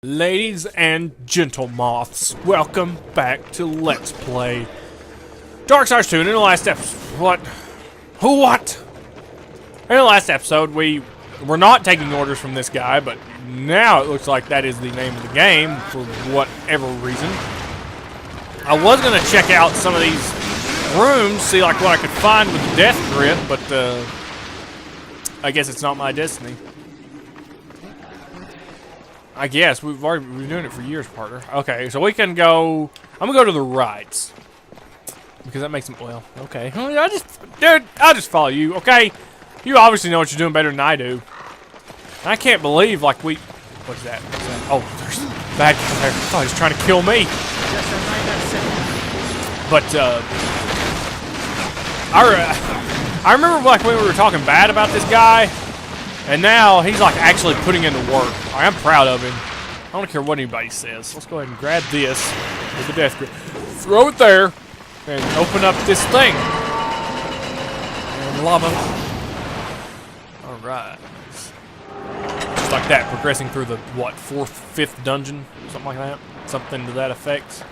Ladies and gentle moths, welcome back to Let's Play Darksiders 2. In the last episode, what? In the last episode, we were not taking orders from this guy, but now it looks like that is the name of the game for whatever reason. I was gonna check out some of these rooms, see like what I could find with the death grip, but I guess it's not my destiny. I guess we've been doing it for years, partner. Okay, so we can go. I'm gonna go to the right because that makes them. Well, okay. I'll just follow you. Okay, you obviously know what you're doing better than I do. I can't believe like we. What's that? What's that? Oh, there's a bad guy there. Oh, he's trying to kill me. But I remember like when we were talking bad about this guy. And now he's like actually putting in the work. I'm proud of him. I don't care what anybody says. Let's go ahead and grab this with the death grip. Throw it there and open up this thing. And lava. Alright. Just like that, progressing through the what, 4th, 5th dungeon? Something like that. Something to that effect.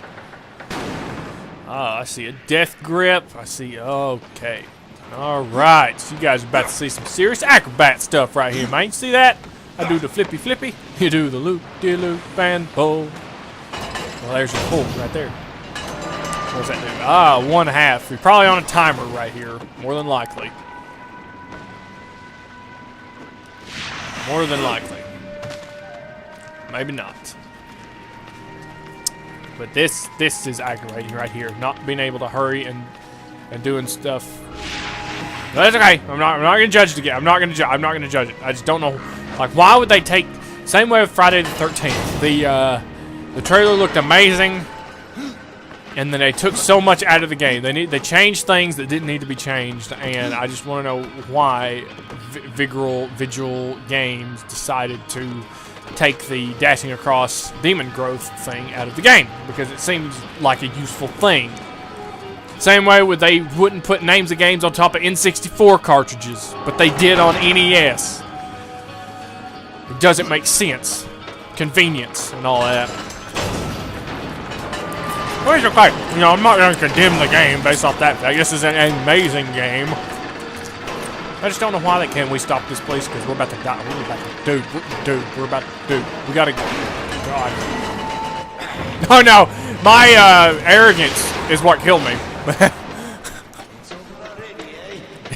Ah, I see a death grip. I see, okay. Alright, so you guys are about to see some serious acrobat stuff right here, man. See that? I do the flippy flippy, you do the loop-de-loop and pull. Well, there's your pull right there. What's that do? Ah, 1/2. You're probably on a timer right here, more than likely. More than likely. Maybe not. But this is aggravating right here. Not being able to hurry and doing stuff. No, that's okay. I'm not gonna judge it again. I'm not gonna judge it. I just don't know. Like, why would they take? Same way with Friday the 13th. The trailer looked amazing, and then they took so much out of the game. They changed things that didn't need to be changed, and I just want to know why Vigil Games decided to take the dashing across demon growth thing out of the game, because it seems like a useful thing. Same way they wouldn't put names of games on top of N64 cartridges, but they did on NES. It doesn't make sense. Convenience and all that. Well, it's okay. You know, I'm not going to condemn the game based off that fact. This is an amazing game. I just don't know why they can't. We stop this place because we're about to die. We're about to, dude. We gotta go. God. Oh no, my arrogance is what killed me.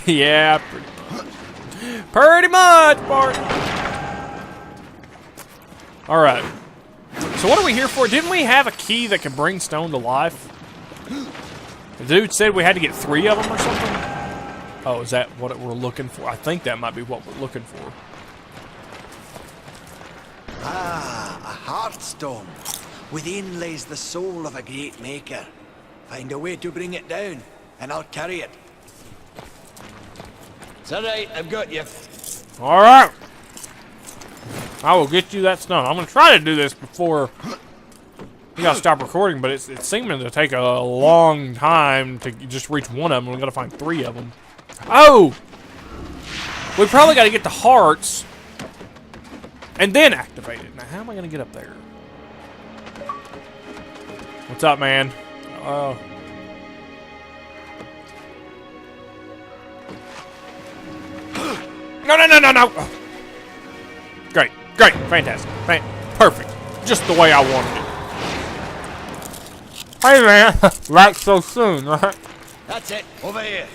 Yeah, pretty much, Bart. All right. So what are we here for? Didn't we have a key that could bring stone to life? The dude said we had to get 3 of them or something. Oh, is that what we're looking for? I think that might be what we're looking for. Ah, a heartstone. Within lays the soul of a great maker. Find a way to bring it down, and I'll carry it. It's alright, I've got you. Alright. I will get you that stone. I'm going to try to do this before you got to stop recording, but it's seeming to take a long time to just reach one of them. We've got to find 3 of them. Oh! We probably got to get the hearts and then activate it. Now, how am I going to get up there? What's up, man? Oh. No. Oh. Great. Fantastic. Perfect. Just the way I wanted it. Hey, man. Right so soon, right? That's it. Over here.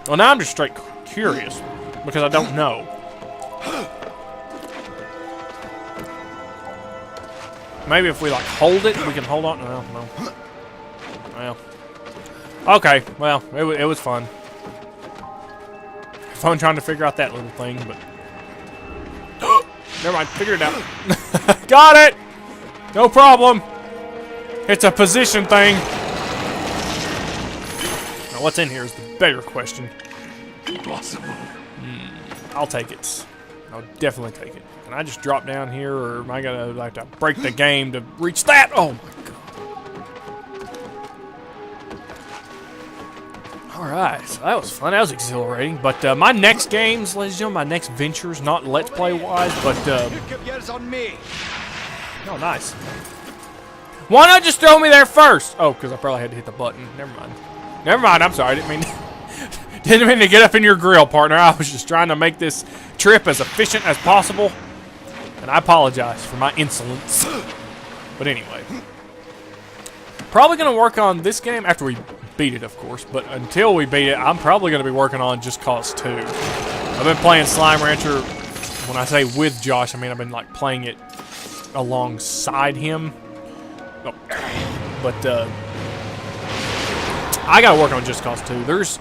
Well, now I'm just straight curious because I don't know. Maybe if we like hold it, we can hold on. No. Well, okay. Well, it was fun. Fun trying to figure out that little thing, but never mind. Figure it out. Got it. No problem. It's a position thing. Now, what's in here is the bigger question. Impossible. I'll take it. I'll definitely take it. Can I just drop down here, or am I gonna like to break the game to reach that? Oh my god. Alright, so that was fun. That was exhilarating. But my next games, ladies and gentlemen, my next ventures, not Let's Play-wise, but... Oh, nice. Why not just throw me there first? Oh, because I probably had to hit the button. Never mind. Never mind, I'm sorry. Didn't mean to get up in your grill, partner. I was just trying to make this trip as efficient as possible. And I apologize for my insolence. But anyway. Probably going to work on this game after we beat it, of course. But until we beat it, I'm probably going to be working on Just Cause 2. I've been playing Slime Rancher. When I say with Josh, I mean I've been like playing it alongside him. Oh. But I got to work on Just Cause 2. There's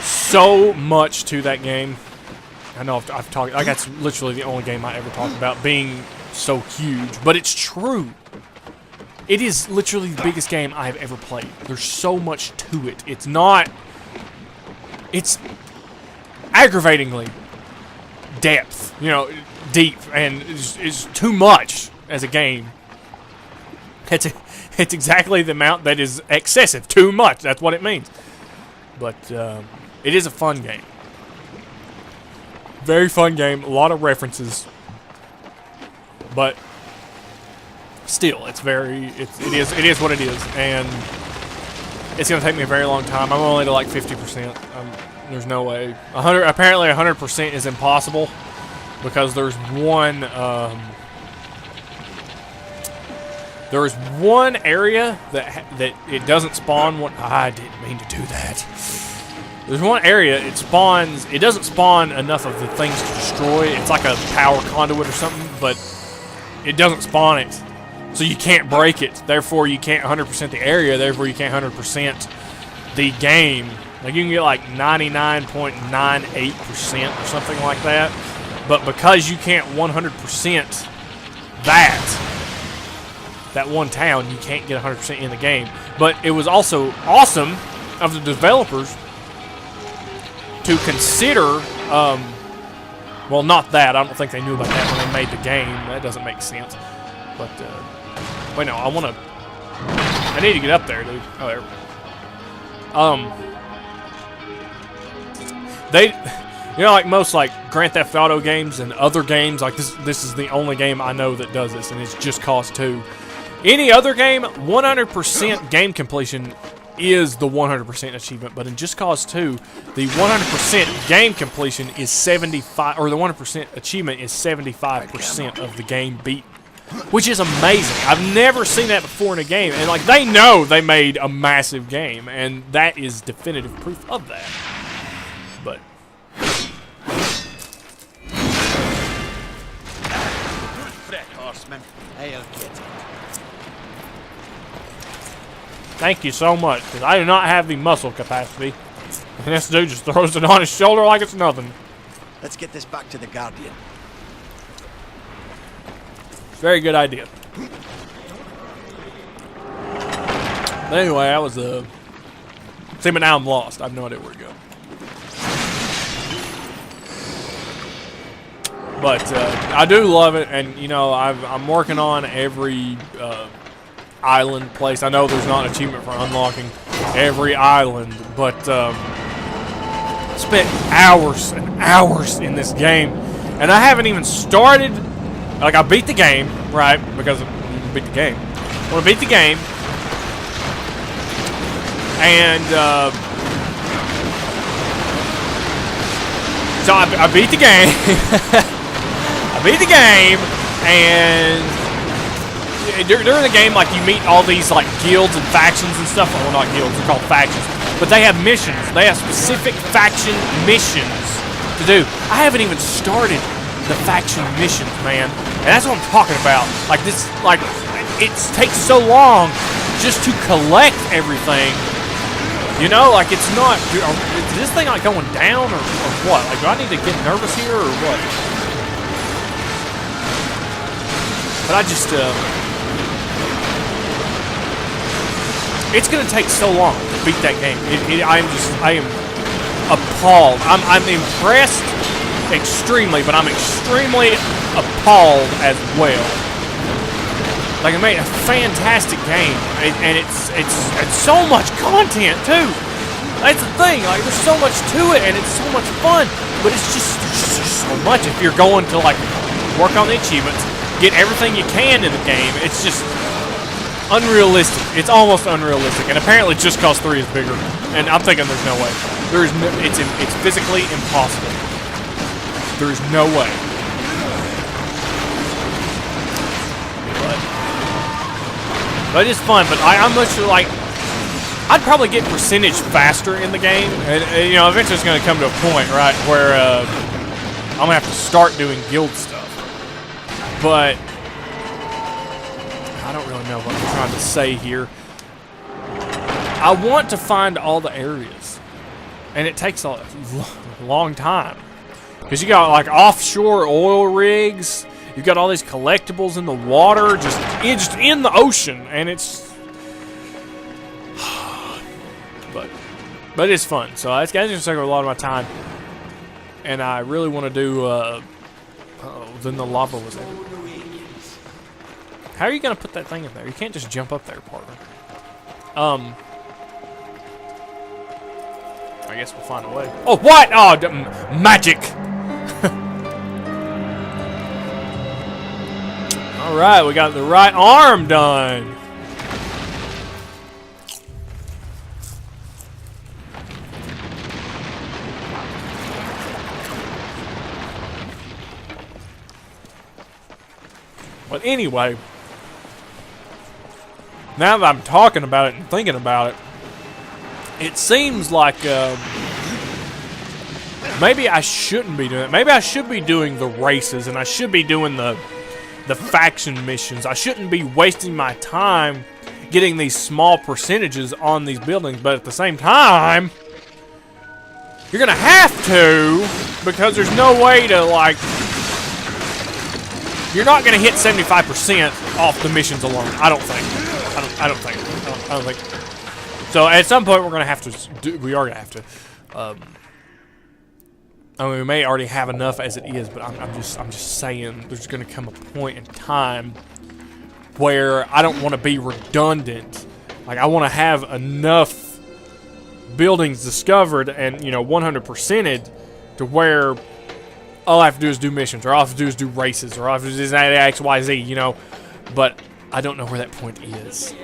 so much to that game. I know I've talked, like that's literally the only game I ever talked about being so huge, but it's true. It is literally the biggest game I've ever played. There's so much to it. It's not, it's aggravatingly depth, you know, deep, and it's too much as a game. It's exactly the amount that is excessive, too much, that's what it means. But it is a fun game. Very fun game, a lot of references, but still, it is what it is, and it's gonna take me a very long time. I'm only to like 50%. There's no way. Apparently, 100% is impossible because there's one area that it doesn't spawn. I didn't mean to do that. There's one area it doesn't spawn enough of the things to destroy. It's like a power conduit or something, but it doesn't spawn it. So you can't break it. Therefore, you can't 100% the area. Therefore, you can't 100% the game. Like, you can get like 99.98% or something like that. But because you can't 100% that one town, you can't get 100% in the game. But it was also awesome of the developers to consider, well, not that. I don't think they knew about that when they made the game. That doesn't make sense. But, wait, no, I need to get up there, dude. Oh, there. You know, like most, like, Grand Theft Auto games and other games, like, this is the only game I know that does this, and it's Just Cause 2. Any other game, 100% game completion is the 100% achievement, but in Just Cause 2, the 100% game completion is 75, or the 100% achievement is 75% of the game beat, which is amazing. I've never seen that before in a game, and like they know they made a massive game, and that is definitive proof of that. But horseman, I'll get it. Thank you so much, because I do not have the muscle capacity. And this dude just throws it on his shoulder like it's nothing. Let's get this back to the Guardian. Very good idea. But anyway, I was see, but now I'm lost. I have no idea where to go. But I do love it, and you know, I'm working on every island place. I know there's not an achievement for unlocking every island, but spent hours and hours in this game, and I haven't even started. Like, I beat the game, right? Because I beat the game. When I beat the game, and so I beat the game. I beat the game, and during the game, like, you meet all these, like, guilds and factions and stuff. Well, not guilds, they're called factions. But they have missions. They have specific faction missions to do. I haven't even started the faction missions, man. And that's what I'm talking about. Like, this, like, it takes so long just to collect everything. You know, like, it's not, is this thing, like, going down or what? Like, do I need to get nervous here or what? But I just, it's gonna take so long to beat that game. I am appalled. I'm impressed extremely, but I'm extremely appalled as well. Like, I made a fantastic game, and it's so much content too. That's the thing. Like, there's so much to it, and it's so much fun. But it's just so much. If you're going to like work on the achievements, get everything you can in the game, it's just unrealistic. It's almost unrealistic. And apparently, just cause 3 is bigger. And I'm thinking there's no way. There's no. It's physically impossible. There's no way. But it's fun. But I'm much like. I'd probably get percentage faster in the game, and you know, eventually it's going to come to a point, right, where I'm going to have to start doing guild stuff. But I don't really know what I'm trying to say here. I want to find all the areas, and it takes a long time because you got like offshore oil rigs, you've got all these collectibles in the water, just in the ocean, and it's. But it's fun, so it's going to take a lot of my time, and I really want to do. Then the lava was there. How are you going to put that thing in there? You can't just jump up there, partner. I guess we'll find a way. Oh, what? Oh, magic! All right, we got the right arm done. But anyway, now that I'm talking about it and thinking about it, it seems like maybe I shouldn't be doing it. Maybe I should be doing the races, and I should be doing the faction missions. I shouldn't be wasting my time getting these small percentages on these buildings, but at the same time, you're gonna have to, because there's no way to like. You're not going to hit 75% off the missions alone. I don't think. I don't think. So at some point we're going to have to. We are going to have to. I mean, we may already have enough as it is, but I'm just saying there's going to come a point in time where I don't want to be redundant. Like I want to have enough buildings discovered and 100%ed to where. All I have to do is do missions, or all I have to do is do races, or all I have to do is X, Y, Z, But I don't know where that point is.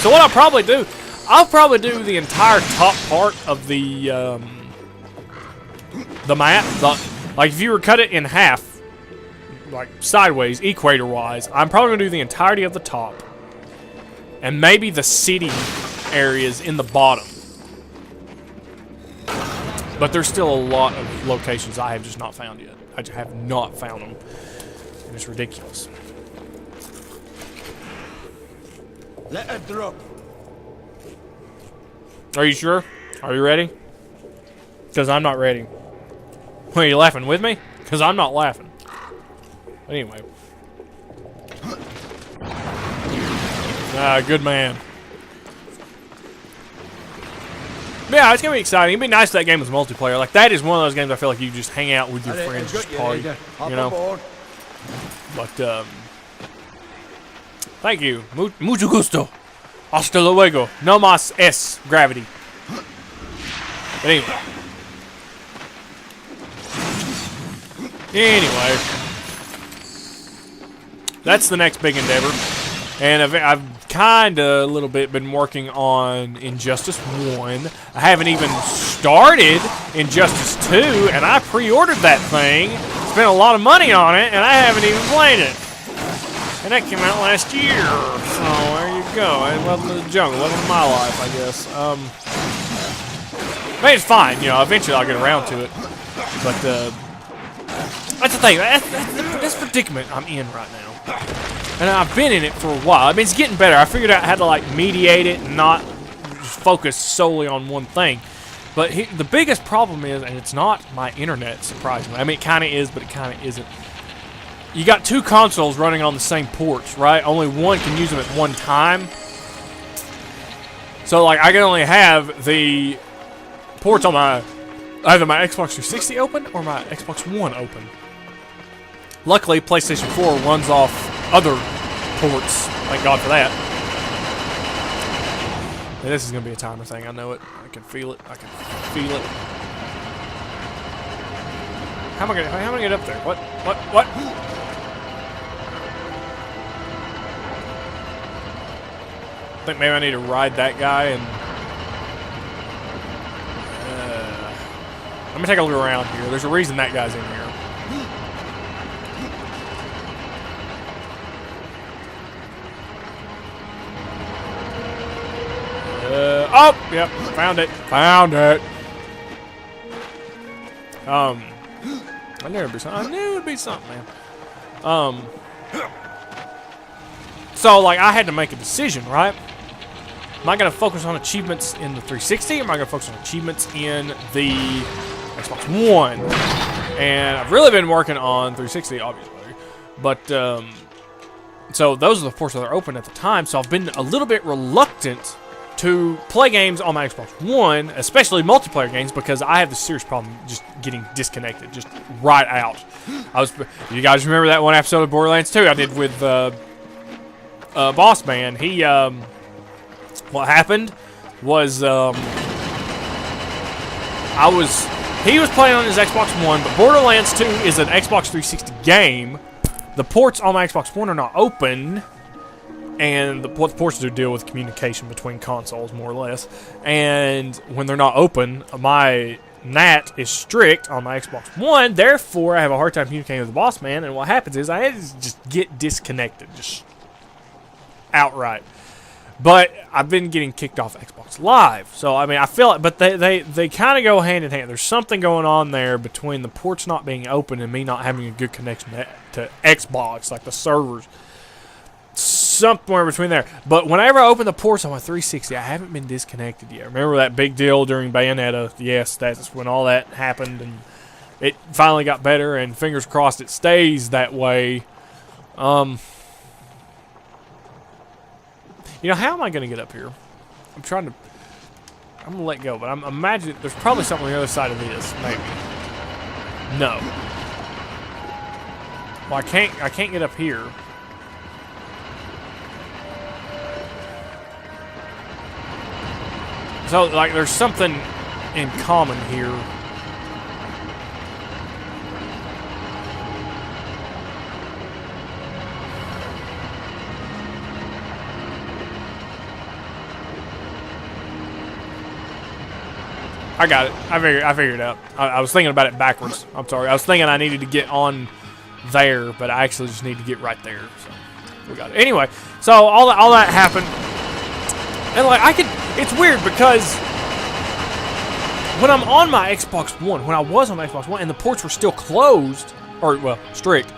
So what I'll probably do the entire top part of the map. Like if you were cut it in half, like sideways, equator-wise, I'm probably going to do the entirety of the top. And maybe the city areas in the bottom. But there's still a lot of locations I have just not found yet. I just have not found them. And it's ridiculous. Let it drop. Are you sure? Are you ready? Because I'm not ready. Are you laughing with me? Because I'm not laughing. Anyway. Good man. Yeah, it's gonna be exciting. It'd be nice if that game was multiplayer. Like that is one of those games I feel like you just hang out with your friends, just party. But thank you. Mucho gusto. Hasta luego. No más es gravity. But anyway, that's the next big endeavor, and I've kind of a little bit been working on Injustice 1. I haven't even started Injustice 2, and I pre-ordered that thing, spent a lot of money on it, and I haven't even played it. And that came out last year, so there you go. Welcome to the jungle, welcome to my life, I guess. I mean, it's fine, eventually I'll get around to it. But, that's the thing, that's the predicament I'm in right now. And I've been in it for a while. I mean, it's getting better. I figured out how to, like, mediate it and not just focus solely on one thing. But the biggest problem is, and it's not my internet, surprisingly. I mean, it kind of is, but it kind of isn't. You got two consoles running on the same ports, right? Only one can use them at one time. So, like, I can only have the ports on either my Xbox 360 open or my Xbox One open. Luckily, PlayStation 4 runs off other ports. Thank God for that. And this is gonna be a timer thing. I know it. I can feel it. I can feel it. How am I gonna get up there? What? I think maybe I need to ride that guy and. Let me take a look around here. There's a reason that guy's in here. Oh, yep, found it. Found it. I knew it'd be something. I knew it'd be something, man. So like I had to make a decision, right? Am I gonna focus on achievements in the 360 or am I gonna focus on achievements in the Xbox One? And I've really been working on 360, obviously. But so those are the ports that are open at the time, so I've been a little bit reluctant to play games on my Xbox One, especially multiplayer games, because I have this serious problem just getting disconnected, just right out. You guys remember that one episode of Borderlands 2 I did with Boss Man? He, what happened was, he was playing on his Xbox One, but Borderlands 2 is an Xbox 360 game. The ports on my Xbox One are not open. And what the ports do deal with communication between consoles, more or less. And when they're not open, my NAT is strict on my Xbox One. Therefore, I have a hard time communicating with the boss man. And what happens is I just get disconnected, just outright. But I've been getting kicked off Xbox Live. So, I mean, I feel it. But they kind of go hand in hand. There's something going on there between the ports not being open and me not having a good connection to Xbox, like the servers. Somewhere between there. But whenever I open the ports on my 360, I haven't been disconnected yet. Remember that big deal during Bayonetta? Yes, that's when all that happened, and it finally got better, and fingers crossed it stays that way. You know, how am I going to get up here? I'm going to let go, but I'm imagining there's probably something on the other side of this, maybe. No. Well, I can't get up here. So, like, there's something in common here. I got it. I figured it out. I was thinking about it backwards. I'm sorry. I was thinking I needed to get on there, but I actually just need to get right there. So, we got it. Anyway, so all that happened. And like it's weird because when I'm on my Xbox One, when I was on my Xbox One, and the ports were still closed, or well, strict,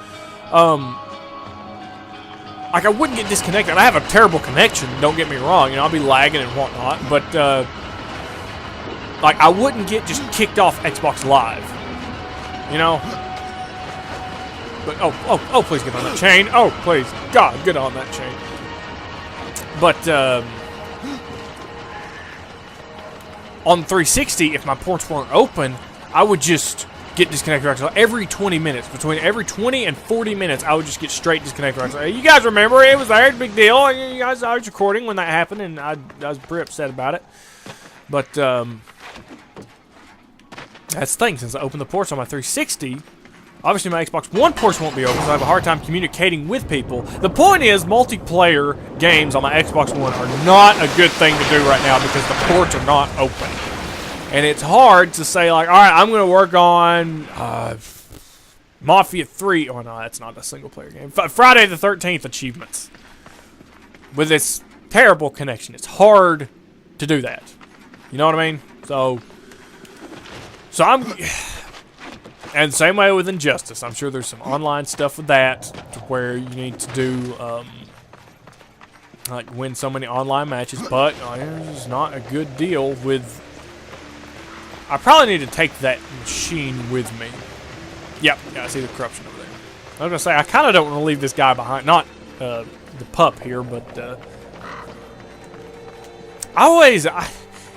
like I wouldn't get disconnected. I have a terrible connection. Don't get me wrong. You know, I'll be lagging and whatnot, but like I wouldn't get just kicked off Xbox Live. You know. But oh, please get on that chain. Oh, please, God, get on that chain. But on 360, if my ports weren't open, I would just get disconnected. So every 20 minutes, between every 20 and 40 minutes, I would just get straight disconnected. So, you guys remember, it was there, big deal. You guys, I was recording when that happened, and I was pretty upset about it. But that's the thing, since I opened the ports on my 360, obviously my Xbox One ports won't be open, so I have a hard time communicating with people. The point is, multiplayer games on my Xbox One are not a good thing to do right now because the ports are not open. And it's hard to say, like, alright, I'm going to work on Mafia 3. Oh, no, that's not a single-player game. Friday the 13th achievements. With this terrible connection. It's hard to do that. You know what I mean? So I'm... And same way with Injustice. I'm sure there's some online stuff with that to where you need to do, like, win so many online matches. But it's not a good deal with... I probably need to take that machine with me. Yep, yeah, I see the corruption over there. I was going to say, I kind of don't want to leave this guy behind. Not the pup here, but...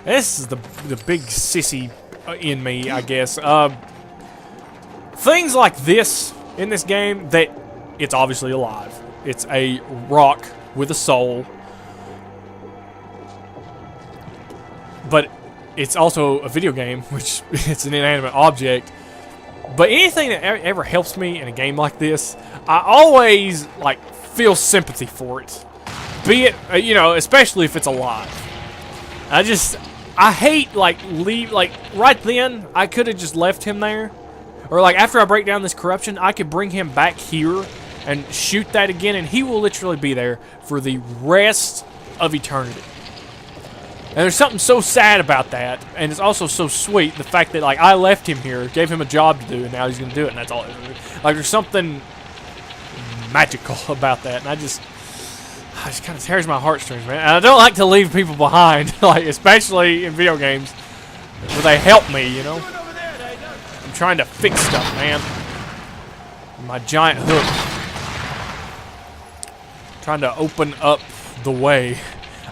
this is the big sissy in me, I guess. Things like this in this game, that it's obviously alive. It's a rock with a soul. but it's also a video game, which it's an inanimate object. But anything that ever helps me in a game like this, I always like feel sympathy for it. Be it, you know, especially if it's alive. I hate like right then I could have just left him there, or like after I break down this corruption, I could bring him back here and shoot that again, and he will literally be there for the rest of eternity. And there's something so sad about that, and it's also so sweet, the fact that, like, I left him here, gave him a job to do, and now he's going to do it, and that's all. Like, there's something magical about that, and I just kind of tears my heartstrings, man. And I don't like to leave people behind, like, especially in video games, where they help me, you know? I'm trying to fix stuff, man. My giant hook. Trying to open up the way.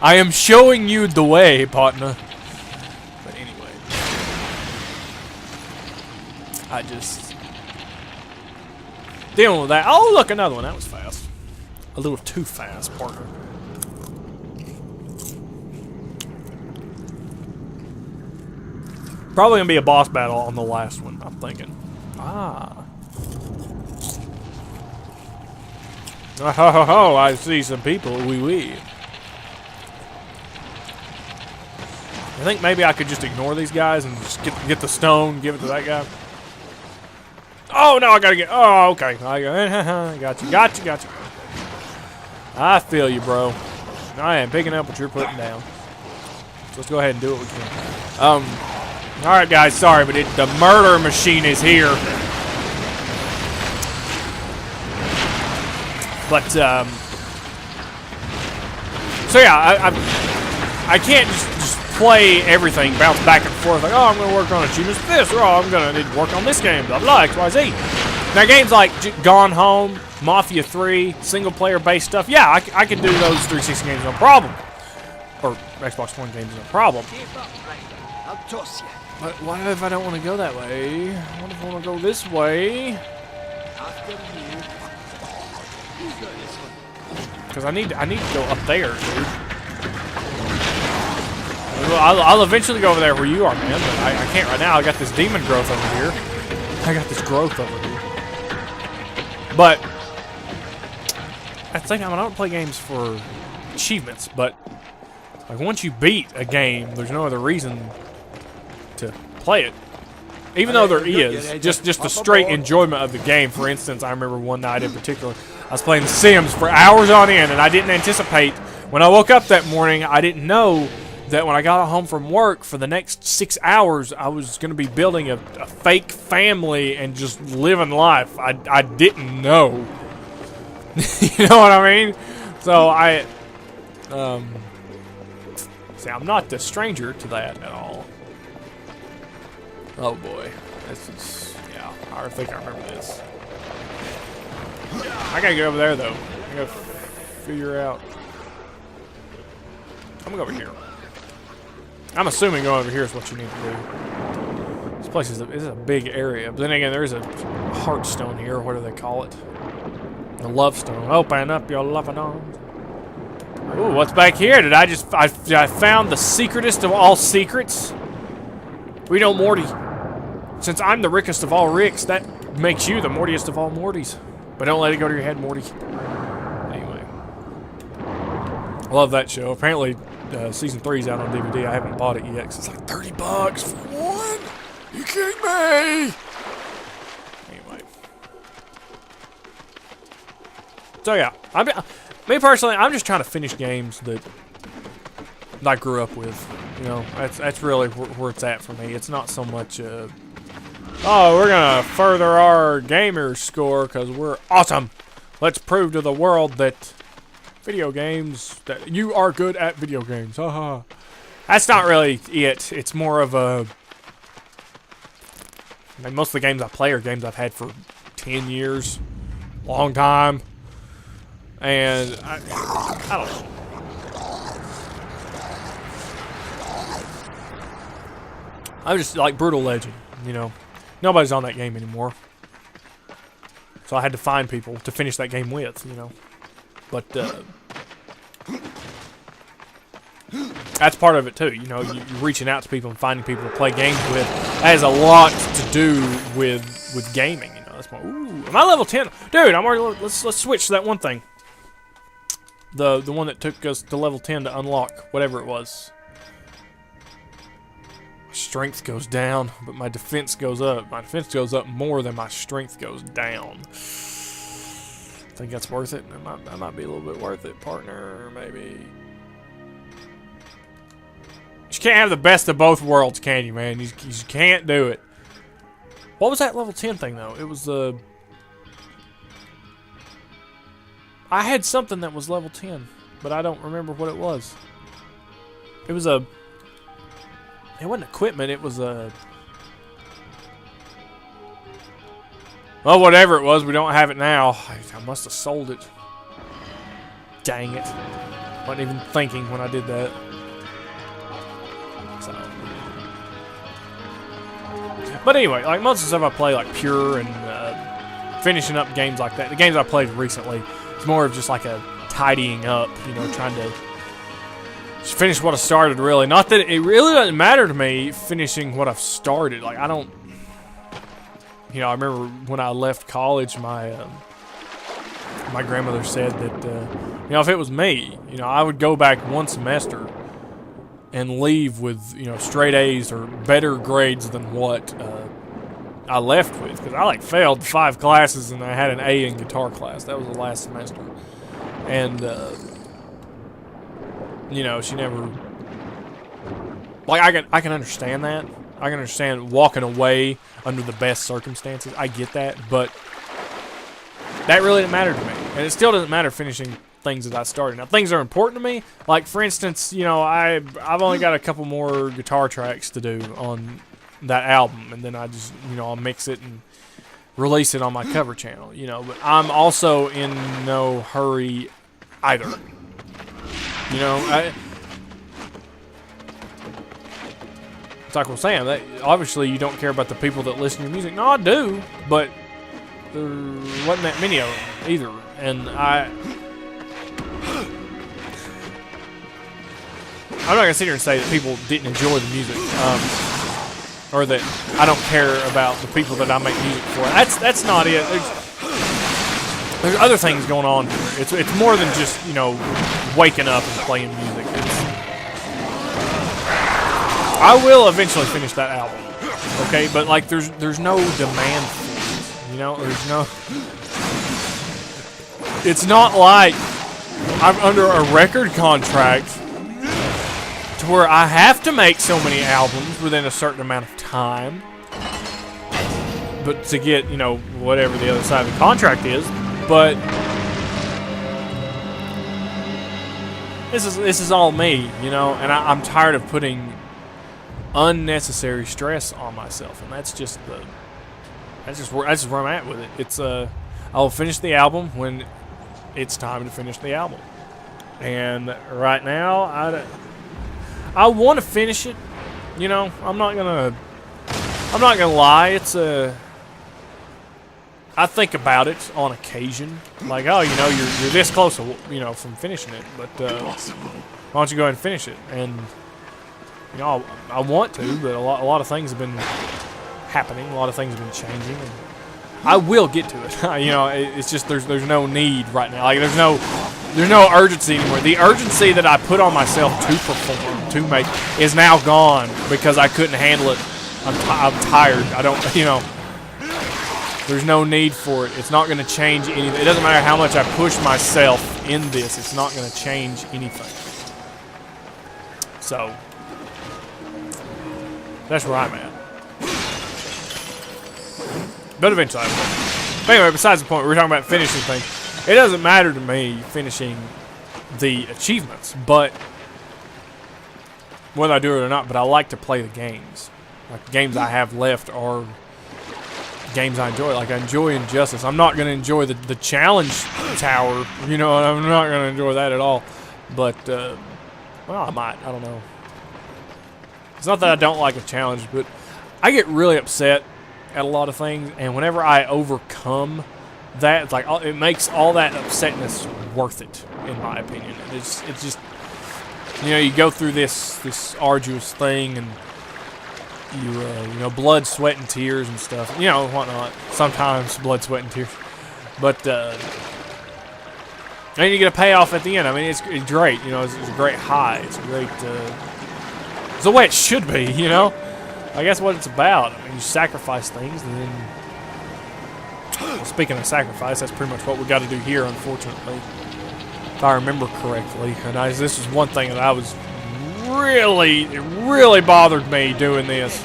I am showing you the way, partner. But anyway. I just... dealing with that. Oh, look, another one. That was fast. A little too fast, partner. Probably going to be a boss battle on the last one, I'm thinking. Ah. Oh, ho, ho, ho. I see some people. Wee wee. I think maybe I could just ignore these guys and just get the stone, give it to that guy. Oh, no, I gotta get... oh, okay. Got you. I feel you, bro. I am picking up what you're putting down. So let's go ahead and do what we can. Alright, guys, sorry, but the murder machine is here. But, so yeah, I can't just play everything, bounce back and forth, like, oh, I'm going to work on achievements for this, or oh, I'm going to need to work on this game, blah, blah, XYZ. Now, games like Gone Home, Mafia 3, single-player based stuff, yeah, I can do those 360 games no problem. Or Xbox One games no problem. I'll toss you. But what if I don't want to go that way? What if I want to go this way? After you. Who's got this one? Because I need to go up there, dude. Well, I'll eventually go over there where you are, man, but I can't right now. I got this demon growth over here. I got this growth over here. But at the same time, I don't play games for achievements, but like once you beat a game, there's no other reason to play it. Even though there is, just the straight enjoyment of the game. For instance, I remember one night in particular, I was playing The Sims for hours on end, and I didn't anticipate, when I woke up that morning, I didn't know that when I got home from work for the next 6 hours, I was going to be building a fake family and just living life. I didn't know. You know what I mean? So see, I'm not the stranger to that at all. Oh boy, this is, yeah, I think I remember this. I gotta get over there though. I gotta figure out. I'm gonna go over here. I'm assuming going over here is what you need to do. This place is a big area. But then again, there is a heartstone here. What do they call it? The love stone. Open up your loving arms. Ooh, what's back here? Did I found the secretest of all secrets? We know Morty. Since I'm the rickest of all ricks, that makes you the Mortiest of all Mortys. But don't let it go to your head, Morty. Anyway. Love that show. Apparently, season 3 is out on DVD. I haven't bought it yet because it's like $30 for one. You kidding me? Anyway. So yeah, me personally, I'm just trying to finish games that I grew up with. You know, that's really where it's at for me. It's not so much, oh, we're gonna further our gamer score because we're awesome. Let's prove to the world that video games, that you are good at video games. Haha. That's not really it. It's more of a... I mean, most of the games I play are games I've had for 10 years. Long time. And I don't know. I'm just like Brutal Legend, you know. Nobody's on that game anymore. So I had to find people to finish that game with, you know. But, That's part of it too. You know, you're reaching out to people and finding people to play games with. That has a lot to do with gaming. You know, that's my. Ooh, am I level 10? Dude, I'm already. Let's switch to that one thing. The one that took us to level 10 to unlock whatever it was. My strength goes down, but my defense goes up. My defense goes up more than my strength goes down. Think that's worth it? That might be a little bit worth it, partner. Maybe. You can't have the best of both worlds, can you, man? You can't do it. What was that level 10 thing, though? It was the... I had something that was level 10, but I don't remember what it was. It was a... It wasn't equipment, it was a... Well, whatever it was, we don't have it now. I must have sold it. Dang it. Wasn't even thinking when I did that. So. But anyway, like most of the stuff I play, like Pure and finishing up games like that. The games I played recently, it's more of just like a tidying up, you know, trying to just finish what I started, really. Not that it really doesn't matter to me finishing what I've started. Like, I don't... You know, I remember when I left college, my grandmother said that, you know, if it was me, you know, I would go back one semester and leave with, you know, straight A's or better grades than what I left with. Because I, like, failed 5 classes and I had an A in guitar class. That was the last semester. And, you know, she never... Like, I can understand that. I can understand walking away under the best circumstances. I get that, but that really didn't matter to me. And it still doesn't matter finishing things that I started. Now, things are important to me. Like, for instance, you know, I've only got a couple more guitar tracks to do on that album, and then I just, you know, I'll mix it and release it on my cover channel, you know. But I'm also in no hurry either. You know, it's like I was saying, that obviously you don't care about the people that listen to your music. No, I do, but there wasn't that many of them either. And I'm not going to sit here and say that people didn't enjoy the music, or that I don't care about the people that I make music for. That's not it. There's other things going on here. It's more than just, you know, waking up and playing music. I will eventually finish that album, okay? But like, there's no demand for it, you know. There's no. It's not like I'm under a record contract to where I have to make so many albums within a certain amount of time. But to get, you know, whatever the other side of the contract is, but this is all me, you know, and I'm tired of putting unnecessary stress on myself, and that's just where I'm at with it. It's I'll finish the album when it's time to finish the album, and right now I want to finish it. You know, I'm not gonna lie. It's I think about it on occasion, like, oh, you know, you're this close, you know, from finishing it, but why don't you go ahead and finish it? And you know, I want to, but a lot of things have been happening. A lot of things have been changing, and I will get to it. You know, it's just there's no need right now. Like, there's no urgency anymore. The urgency that I put on myself to perform, to make, is now gone because I couldn't handle it. I'm tired. I don't, you know. There's no need for it. It's not going to change anything. It doesn't matter how much I push myself in this. It's not going to change anything. So that's where I'm at. But eventually I will. But anyway, besides the point, we're talking about finishing things. It doesn't matter to me finishing the achievements, but whether I do it or not, but I like to play the games. Like, the games I have left are games I enjoy. Like, I enjoy Injustice. I'm not going to enjoy the challenge tower, you know, I'm not going to enjoy that at all. But, well, I might. I don't know. It's not that I don't like a challenge, but I get really upset at a lot of things, and whenever I overcome that, it's like, it makes all that upsetness worth it, in my opinion. It's just, You know, you go through this arduous thing, and you know, blood, sweat, and tears and stuff. You know, whatnot. Sometimes blood, sweat, and tears. But and you get a payoff at the end. I mean, it's great. You know, it's a great high. It's a great. It's the way it should be. You know, I guess what it's about. I mean, you sacrifice things, and then. Well, speaking of sacrifice, that's pretty much what we got to do here, unfortunately. If I remember correctly. And this is one thing that I was it really bothered me doing this.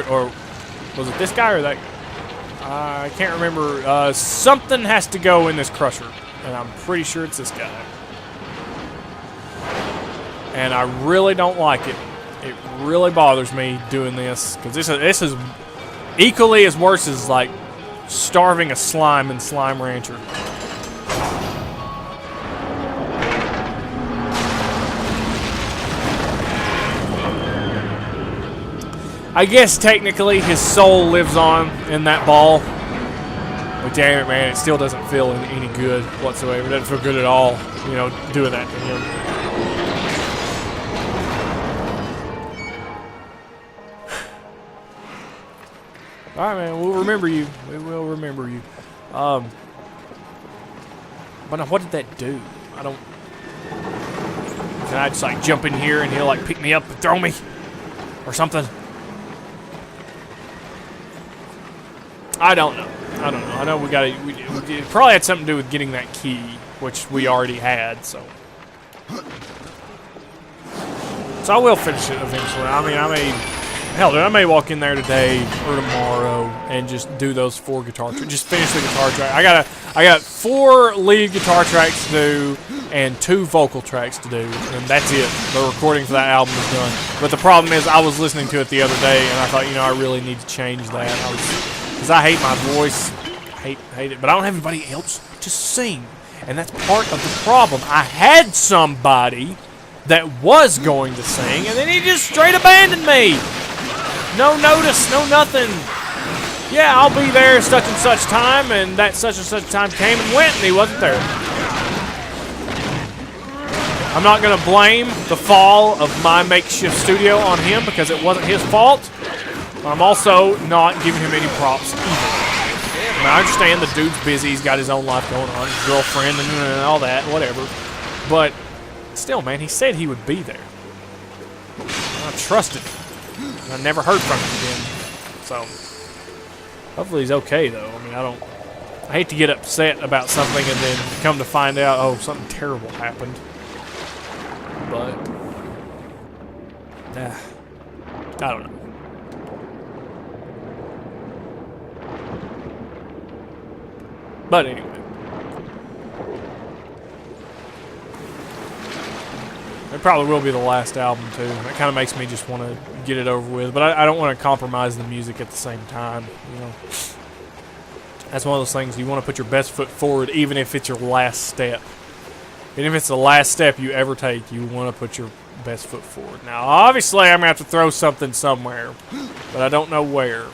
Or was it this guy or that guy? I can't remember. Something has to go in this crusher, and I'm pretty sure it's this guy. And I really don't like it. It really bothers me doing this, because this is equally as worse as like starving a slime in Slime Rancher. I guess technically his soul lives on in that ball, but damn it, man, it still doesn't feel any good whatsoever. It doesn't feel good at all, you know, doing that to him. All right, man. We'll remember you. We will remember you. But now, what did that do? I don't. Can I just like jump in here and he'll like pick me up and throw me, or something? I don't know. I don't know. I know we got to. It probably had something to do with getting that key, which we already had. So I will finish it eventually. I mean, hell, dude, I may walk in there today or tomorrow and just do those 4 guitar tracks. Just finish the guitar track. I got 4 lead guitar tracks to do and 2 vocal tracks to do, and that's it. The recording for that album is done. But the problem is, I was listening to it the other day, and I thought, you know, I really need to change that. Because I hate my voice, hate it. But I don't have anybody else to sing, and that's part of the problem. I had somebody that was going to sing, and then he just straight abandoned me. No notice, no nothing. Yeah, I'll be there such and such time, and that such and such time came and went, and he wasn't there. I'm not going to blame the fall of my makeshift studio on him, because it wasn't his fault. I'm also not giving him any props either. I mean, I understand the dude's busy, he's got his own life going on, his girlfriend and all that, whatever. But still, man, he said he would be there. I trusted him. I never heard from him again. So, hopefully he's okay, though. I mean, I hate to get upset about something and then come to find out, oh, something terrible happened. But, I don't know. But anyway. It probably will be the last album, too. It kind of makes me just want to get it over with. But I don't want to compromise the music at the same time, you know. That's one of those things, you want to put your best foot forward, even if it's your last step. And if it's the last step you ever take, you want to put your best foot forward. Now, obviously, I'm going to have to throw something somewhere. But I don't know where.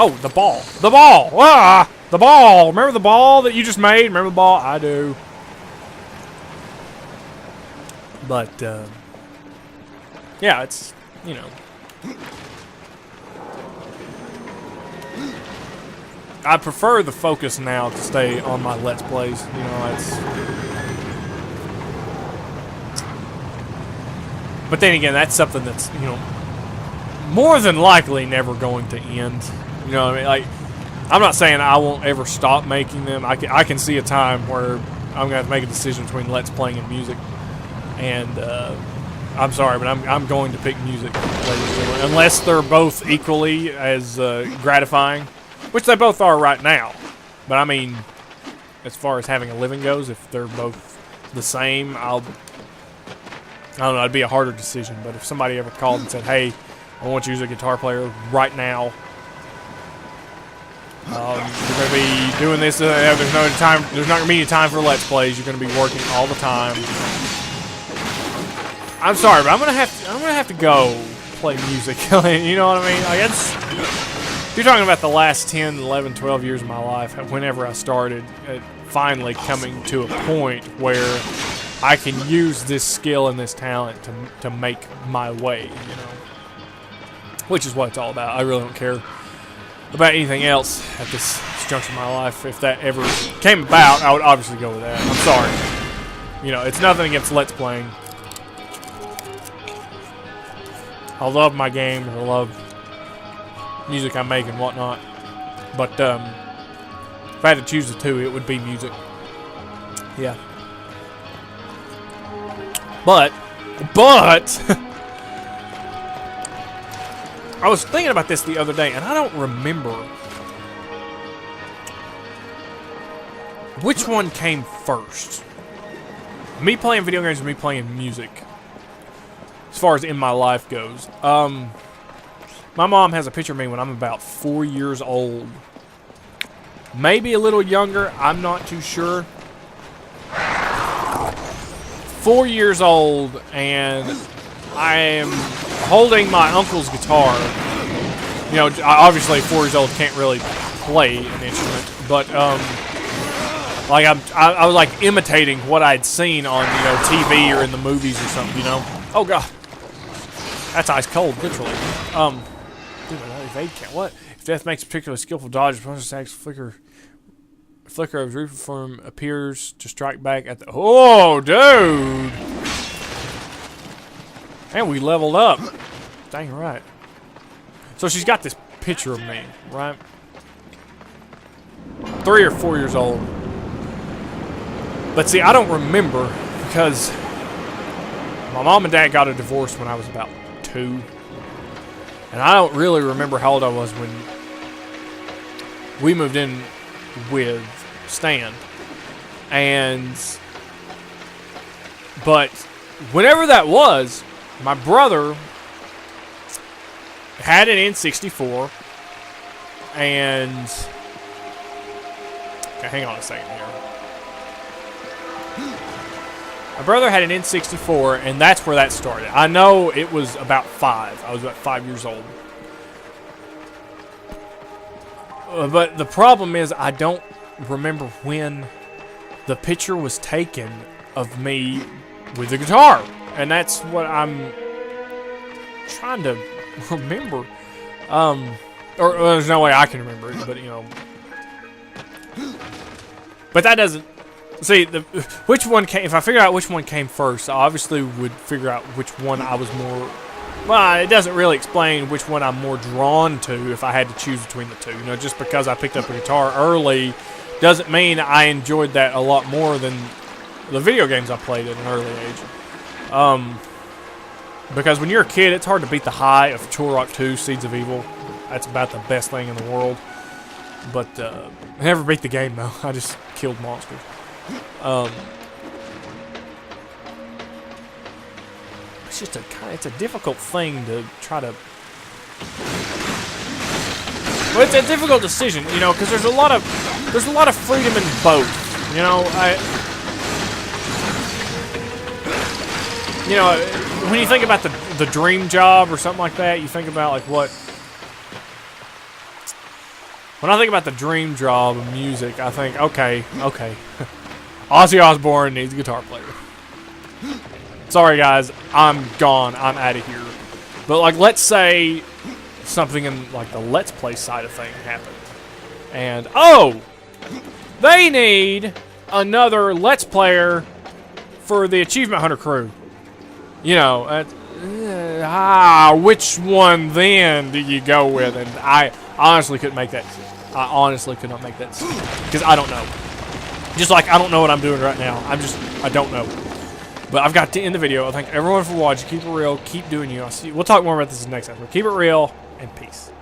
Oh, the ball. The ball! Ah! The ball! Remember the ball that you just made? Remember the ball? I do. But, yeah, it's, you know. I prefer the focus now to stay on my Let's Plays. You know, it's... But then again, that's something that's, you know, more than likely never going to end. You know what I mean? Like, I'm not saying I won't ever stop making them. I can see a time where I'm going to have to make a decision between Let's Playing and music. And, I'm sorry, but I'm going to pick music. Unless they're both equally as gratifying. Which they both are right now. But I mean, as far as having a living goes, if they're both the same, I don't know, it'd be a harder decision. But if somebody ever called and said, hey, I want you as a guitar player right now, you're going to be doing this. There's no time. There's not going to be any time for Let's Plays. You're going to be working all the time. I'm sorry, but I'm going to have to go play music. You know what I mean? Like, if you're talking about the last 10, 11, 12 years of my life, whenever I started, finally coming to a point where I can use this skill and this talent to make my way, you know? Which is what it's all about. I really don't care about anything else at this juncture of my life. If that ever came about, I would obviously go with that. I'm sorry. You know, it's nothing against Let's Playing. I love my games. I love music I make and whatnot. But if I had to choose the two, it would be music. Yeah. But I was thinking about this the other day, and I don't remember which one came first. Me playing video games or me playing music, as far as in my life goes. My mom has a picture of me when I'm about 4 years old. Maybe a little younger, I'm not too sure. 4 years old, and I am holding my uncle's guitar. You know, obviously 4 years old can't really play an instrument, but like I was like imitating what I'd seen on, you know, TV or in the movies or something. You know? Oh god, that's ice cold, literally. Dude, evade count. What if death makes a particularly skillful dodge? Attacks flicker of roof form appears to strike back at the. Oh, dude! And we leveled up. Dang right. So she's got this picture of me, right? 3 or 4 years old. But see, I don't remember because my mom and dad got a divorce when I was about 2. And I don't really remember how old I was when we moved in with Stan. But whenever that was, my brother had an N64, and okay, hang on a second here. My brother had an N64, and that's where that started. I know it was about 5. I was about 5 years old. But the problem is I don't remember when the picture was taken of me with the guitar. And that's what I'm trying to remember. Or there's no way I can remember it, but you know. But that doesn't. See, which one came. If I figure out which one came first, I obviously would figure out which one I was more. Well, it doesn't really explain which one I'm more drawn to if I had to choose between the two. You know, just because I picked up a guitar early doesn't mean I enjoyed that a lot more than the video games I played at an early age. Because when you're a kid, it's hard to beat the high of Turok 2, Seeds of Evil. That's about the best thing in the world. But I never beat the game, though. I just killed monsters. It's just it's a difficult thing to try to. Well, it's a difficult decision, you know, because there's a lot of freedom in both. You know, when you think about the dream job or something like that, you think about like what. When I think about the dream job of music, I think, okay. Ozzy Osbourne needs a guitar player. Sorry, guys. I'm gone. I'm out of here. But, like, let's say something in, like, the Let's Play side of thing happened. And, oh! They need another Let's Player for the Achievement Hunter crew. You know, which one then do you go with? And I honestly couldn't make that. I honestly could not make that because I don't know. Just like I don't know what I'm doing right now. I don't know. But I've got to end the video. I thank everyone for watching. Keep it real. Keep doing you. We'll talk more about this in the next episode. Keep it real and peace.